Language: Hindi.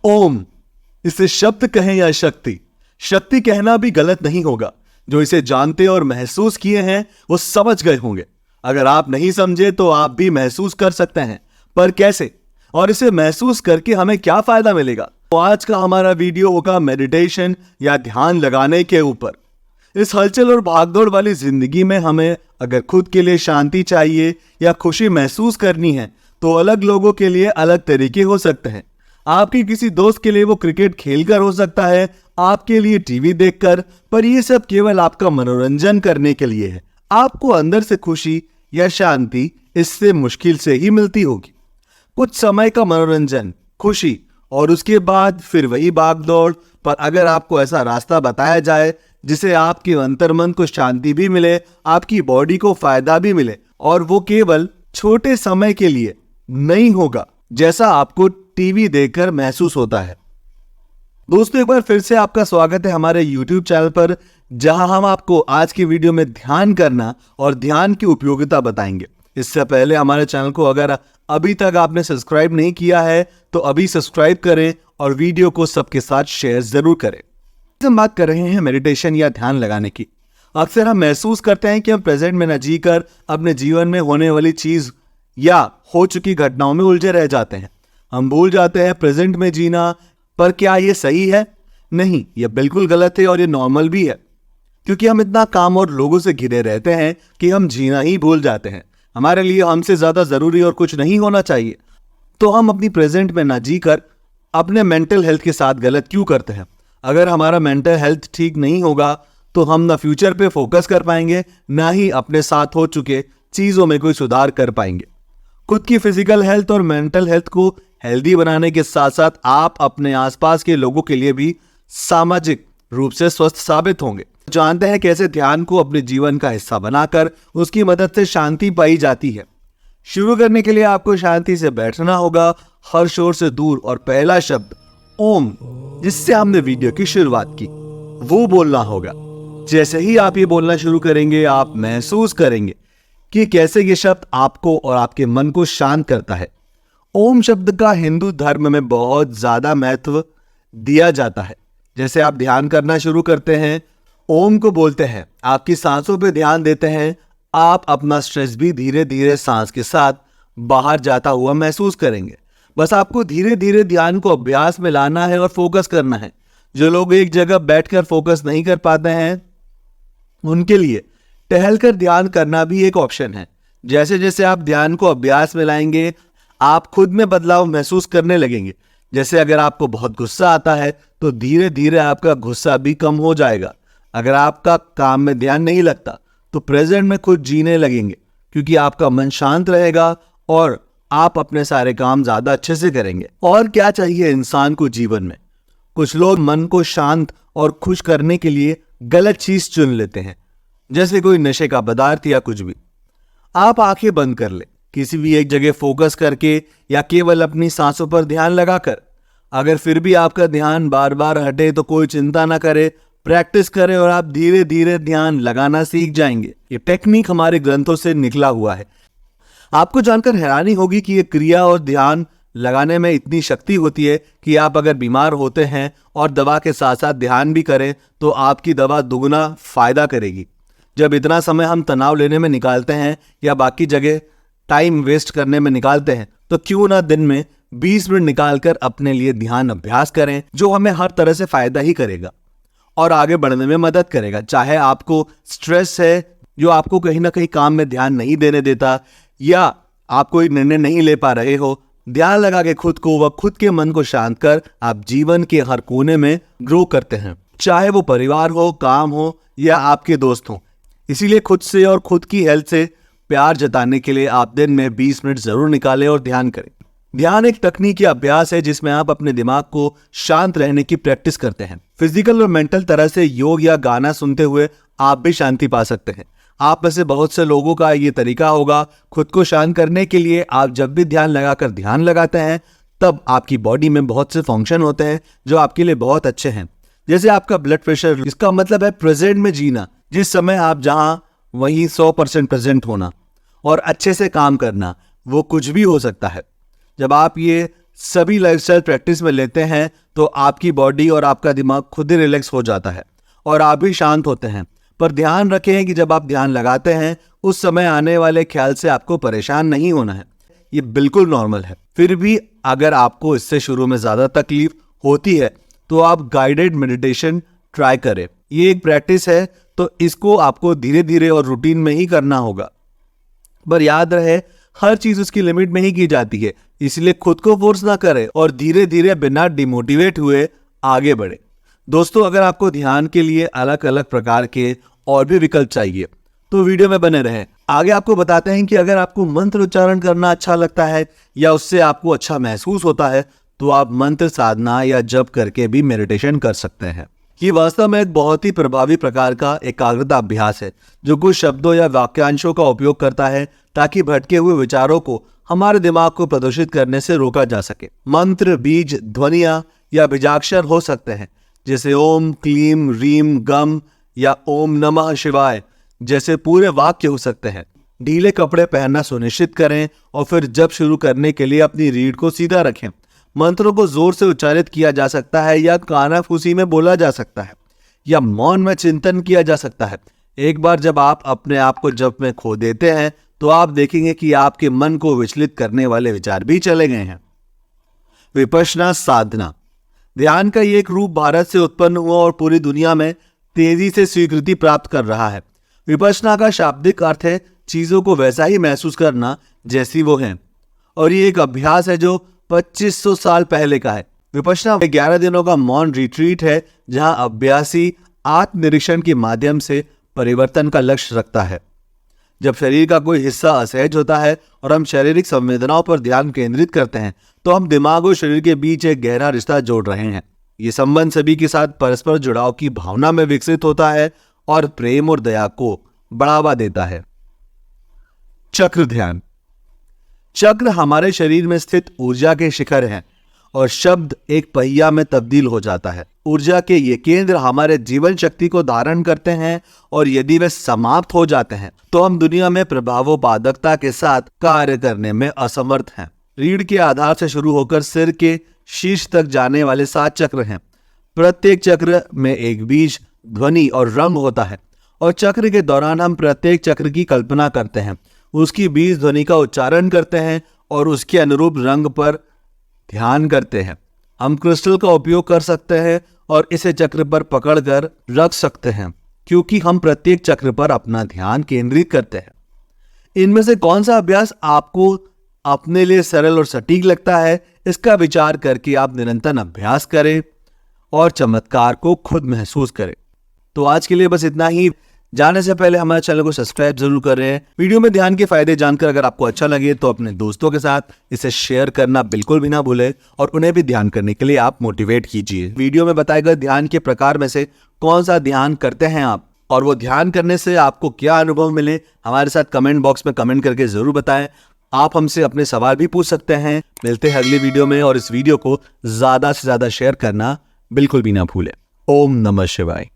ओम, इसे शब्द कहें या शक्ति, शक्ति कहना भी गलत नहीं होगा। जो इसे जानते और महसूस किए हैं वो समझ गए होंगे। अगर आप नहीं समझे तो आप भी महसूस कर सकते हैं, पर कैसे और इसे महसूस करके हमें क्या फायदा मिलेगा। तो आज का हमारा वीडियो होगा मेडिटेशन या ध्यान लगाने के ऊपर। इस हलचल और भागदौड़ वाली जिंदगी में हमें अगर खुद के लिए शांति चाहिए या खुशी महसूस करनी है तो अलग लोगों के लिए अलग तरीके हो सकते हैं। आपके किसी दोस्त के लिए वो क्रिकेट खेलकर हो सकता है, आपके लिए टीवी देखकर, पर ये सब केवल आपका मनोरंजन करने के लिए है। आपको अंदर से खुशी या शांति इससे मुश्किल से ही मिलती होगी। कुछ समय का मनोरंजन, खुशी और उसके बाद फिर वही भागदौड़। पर अगर आपको ऐसा रास्ता बताया जाए जिसे आपके अंतर्मन को शांति भी मिले, आपकी बॉडी को फायदा भी मिले और वो केवल छोटे समय के लिए नहीं होगा जैसा आपको टीवी देखकर महसूस होता है। दोस्तों, एक बार फिर से आपका स्वागत है हमारे YouTube चैनल पर, जहां हम आपको आज की वीडियो में ध्यान करना और ध्यान की उपयोगिता बताएंगे। इससे पहले हमारे चैनल को अगर अभी तक आपने सब्सक्राइब नहीं किया है तो अभी सब्सक्राइब करें और वीडियो को सबके साथ शेयर जरूर करें। हम बात कर रहे हैं मेडिटेशन या ध्यान लगाने की। अक्सर हम महसूस करते हैं कि हम प्रेजेंट में न जीकर अपने जीवन में होने वाली चीज या हो चुकी घटनाओं में उलझे रह जाते हैं। हम भूल जाते हैं प्रेजेंट में जीना। पर क्या ये सही है? नहीं, ये बिल्कुल गलत है और ये नॉर्मल भी है, क्योंकि हम इतना काम और लोगों से घिरे रहते हैं कि हम जीना ही भूल जाते हैं। हमारे लिए हमसे ज्यादा जरूरी और कुछ नहीं होना चाहिए। तो हम अपनी प्रेजेंट में ना जीकर अपने मेंटल हेल्थ के साथ गलत क्यों करते हैं? अगर हमारा मेंटल हेल्थ ठीक नहीं होगा तो हम ना फ्यूचर पे फोकस कर पाएंगे, ना ही अपने साथ हो चुके चीजों में कोई सुधार कर पाएंगे। खुद की फिजिकल हेल्थ और मेंटल हेल्थ को हेल्दी बनाने के साथ साथ आप अपने आसपास के लोगों के लिए भी सामाजिक रूप से स्वस्थ साबित होंगे। जानते हैं कैसे ध्यान को अपने जीवन का हिस्सा बनाकर उसकी मदद से शांति पाई जाती है। शुरू करने के लिए आपको शांति से बैठना होगा, हर शोर से दूर, और पहला शब्द ओम, जिससे हमने वीडियो की शुरुआत की, वो बोलना होगा। जैसे ही आप ये बोलना शुरू करेंगे आप महसूस करेंगे कि कैसे ये शब्द आपको और आपके मन को शांत करता है। ओम शब्द का हिंदू धर्म में बहुत ज्यादा महत्व दिया जाता है। जैसे आप ध्यान करना शुरू करते हैं, ओम को बोलते हैं, आपकी सांसों पे ध्यान देते हैं, आप अपना स्ट्रेस भी धीरे धीरे सांस के साथ बाहर जाता हुआ महसूस करेंगे। बस आपको धीरे धीरे ध्यान को अभ्यास में लाना है और फोकस करना है। जो लोग एक जगह बैठकर फोकस नहीं कर पाते हैं उनके लिए टहलकर ध्यान करना भी एक ऑप्शन है। जैसे जैसे आप ध्यान को अभ्यास में लाएंगे आप खुद में बदलाव महसूस करने लगेंगे। जैसे अगर आपको बहुत गुस्सा आता है तो धीरे धीरे आपका गुस्सा भी कम हो जाएगा। अगर आपका काम में ध्यान नहीं लगता तो प्रेजेंट में खुद जीने लगेंगे, क्योंकि आपका मन शांत रहेगा और आप अपने सारे काम ज्यादा अच्छे से करेंगे। और क्या चाहिए इंसान को जीवन में? कुछ लोग मन को शांत और खुश करने के लिए गलत चीज चुन लेते हैं, जैसे कोई नशे का पदार्थ या कुछ भी। आप आंखें बंद कर ले, किसी भी एक जगह फोकस करके या केवल अपनी सांसों पर ध्यान लगाकर। अगर फिर भी आपका ध्यान बार बार हटे तो कोई चिंता ना करे, प्रैक्टिस करें और आप धीरे धीरे ध्यान लगाना सीख जाएंगे। ये टेक्निक हमारे ग्रंथों से निकला हुआ है। आपको जानकर हैरानी होगी कि ये क्रिया और ध्यान लगाने में इतनी शक्ति होती है कि आप अगर बीमार होते हैं और दवा के साथ साथ ध्यान भी करें तो आपकी दवा दुगना फायदा करेगी। जब इतना समय हम तनाव लेने में निकालते हैं या बाकी जगह टाइम वेस्ट करने में निकालते हैं तो क्यों ना दिन में 20 मिनट निकालकर अपने लिए ध्यान अभ्यास करें, जो हमें हर तरह से फायदा ही करेगा और आगे बढ़ने में मदद करेगा। चाहे आपको स्ट्रेस है जो आपको कहीं ना कहीं काम में ध्यान नहीं देने देता, या आप कोई निर्णय नहीं ले पा रहे हो, ध्यान लगा के खुद को व खुद के मन को शांत कर आप जीवन के हर कोने में ग्रो करते हैं, चाहे वो परिवार हो, काम हो या आपके दोस्त हो। इसीलिए खुद से और खुद की हेल्थ से प्यार जताने के लिए आप दिन में 20 मिनट जरूर निकालें और ध्यान करें। ध्यान एक तकनीकी अभ्यास है जिसमें आप अपने दिमाग को शांत रहने की प्रैक्टिस करते हैं। फिजिकल और मेंटल तरह से योग या गाना सुनते हुए आप भी शांति पा सकते हैं। आप में से बहुत से लोगों का ये तरीका होगा। खुद को शांत करने के लिए आप जब भी ध्यान लगाकर ध्यान लगाते हैं तब आपकी बॉडी में बहुत से फंक्शन होते हैं जो आपके लिए बहुत अच्छे हैं। जैसे आपका ब्लड प्रेशर, इसका मतलब है प्रेजेंट में जीना। जिस समय आप जहां वहीं 100% प्रेजेंट होना और अच्छे से काम करना, वो कुछ भी हो सकता है। जब आप ये सभी लाइफस्टाइल प्रैक्टिस में लेते हैं तो आपकी बॉडी और आपका दिमाग खुद ही रिलैक्स हो जाता है और आप भी शांत होते हैं। पर ध्यान रखें कि जब आप ध्यान लगाते हैं उस समय आने वाले ख्याल से आपको परेशान नहीं होना है, ये बिल्कुल नॉर्मल है। फिर भी अगर आपको इससे शुरू में ज़्यादा तकलीफ होती है तो आप गाइडेड मेडिटेशन ट्राई करें। ये एक प्रैक्टिस है तो इसको आपको धीरे धीरे और रूटीन में ही करना होगा। पर याद रहे, हर चीज उसकी लिमिट में ही की जाती है, इसलिए खुद को फोर्स ना करें और धीरे धीरे बिना डिमोटिवेट हुए आगे बढ़े। दोस्तों, अगर आपको ध्यान के लिए अलग अलग प्रकार के और भी विकल्प चाहिए तो वीडियो में बने रहें। आगे आपको बताते हैं कि अगर आपको मंत्र उच्चारण करना अच्छा लगता है या उससे आपको अच्छा महसूस होता है तो आप मंत्र साधना या जप करके भी मेडिटेशन कर सकते हैं। ये वास्तव में एक बहुत ही प्रभावी प्रकार का एकाग्रता अभ्यास है जो कुछ शब्दों या वाक्यांशों का उपयोग करता है ताकि भटके हुए विचारों को हमारे दिमाग को प्रदूषित करने से रोका जा सके। मंत्र, बीज, ध्वनियां या बीजाक्षर हो सकते हैं जैसे ओम, क्लीम, रीम, गम या ओम नमः शिवाय जैसे पूरे वाक्य हो सकते हैं। ढीले कपड़े पहनना सुनिश्चित करें और फिर जप शुरू करने के लिए अपनी रीढ़ को सीधा रखें। मंत्रों को जोर से उच्चारित किया जा सकता है या कानाफूसी में बोला जा सकता है या मौन में चिंतन किया जा सकता है। एक बार जब आप अपने आप को जप में खो देते हैं तो आप देखेंगे कि आपके मन को विचलित करने वाले विचार भी चले गए हैं। विपश्यना साधना ध्यान का ये एक रूप भारत से उत्पन्न हुआ और पूरी दुनिया में तेजी से स्वीकृति प्राप्त कर रहा है। विपश्यना का शाब्दिक अर्थ है चीजों को वैसा ही महसूस करना जैसी वो हैं, और ये एक अभ्यास है जो 2500 साल पहले का है। विपश्यना 11 दिनों का मौन रिट्रीट है जहां अभ्यासी आत्मनिरीक्षण के माध्यम से परिवर्तन का लक्ष्य रखता है। जब शरीर का कोई हिस्सा असहज होता है और हम शारीरिक संवेदनाओं पर ध्यान केंद्रित करते हैं तो हम दिमाग और शरीर के बीच एक गहरा रिश्ता जोड़ रहे हैं। ये संबंध सभी के साथ परस्पर जुड़ाव की भावना में विकसित होता है और प्रेम और दया को बढ़ावा देता है। चक्र ध्यान। चक्र हमारे शरीर में स्थित ऊर्जा के शिखर हैं और शब्द एक पहिया में तब्दील हो जाता है। ऊर्जा के ये केंद्र हमारे जीवन शक्ति को धारण करते हैं और यदि वे समाप्त हो जाते हैं तो हम दुनिया में प्रभावोत्पादकता के साथ कार्य करने में असमर्थ हैं। रीढ़ के आधार से शुरू होकर सिर के शीर्ष तक जाने वाले 7 चक्र हैं। प्रत्येक चक्र में एक बीज, ध्वनि और रंग होता है और चक्र के दौरान हम प्रत्येक चक्र की कल्पना करते हैं, उसकी बीज ध्वनि का उच्चारण करते हैं और उसके अनुरूप रंग पर ध्यान करते हैं। हम क्रिस्टल का उपयोग कर सकते हैं और इसे चक्र पर पकड़कर रख सकते हैं क्योंकि हम प्रत्येक चक्र पर अपना ध्यान केंद्रित करते हैं। इनमें से कौन सा अभ्यास आपको अपने लिए सरल और सटीक लगता है, इसका विचार करके आप निरंतर अभ्यास करें और चमत्कार को खुद महसूस करें। तो आज के लिए बस इतना ही। जाने से पहले हमारे चैनल को सब्सक्राइब जरूर करें। वीडियो में ध्यान के फायदे जानकर अगर आपको अच्छा लगे तो अपने दोस्तों के साथ इसे शेयर करना बिल्कुल भी ना भूलें और उन्हें भी ध्यान करने के लिए आप मोटिवेट कीजिए। वीडियो में बताए गए ध्यान के प्रकार में से कौन सा ध्यान करते हैं आप और वो ध्यान करने से आपको क्या अनुभव मिले, हमारे साथ कमेंट बॉक्स में कमेंट करके जरूर बताएं। आप हमसे अपने सवाल भी पूछ सकते हैं। मिलते हैं अगली वीडियो में और इस वीडियो को ज्यादा से ज्यादा शेयर करना बिल्कुल भी ना भूलें। ओम नमः शिवाय।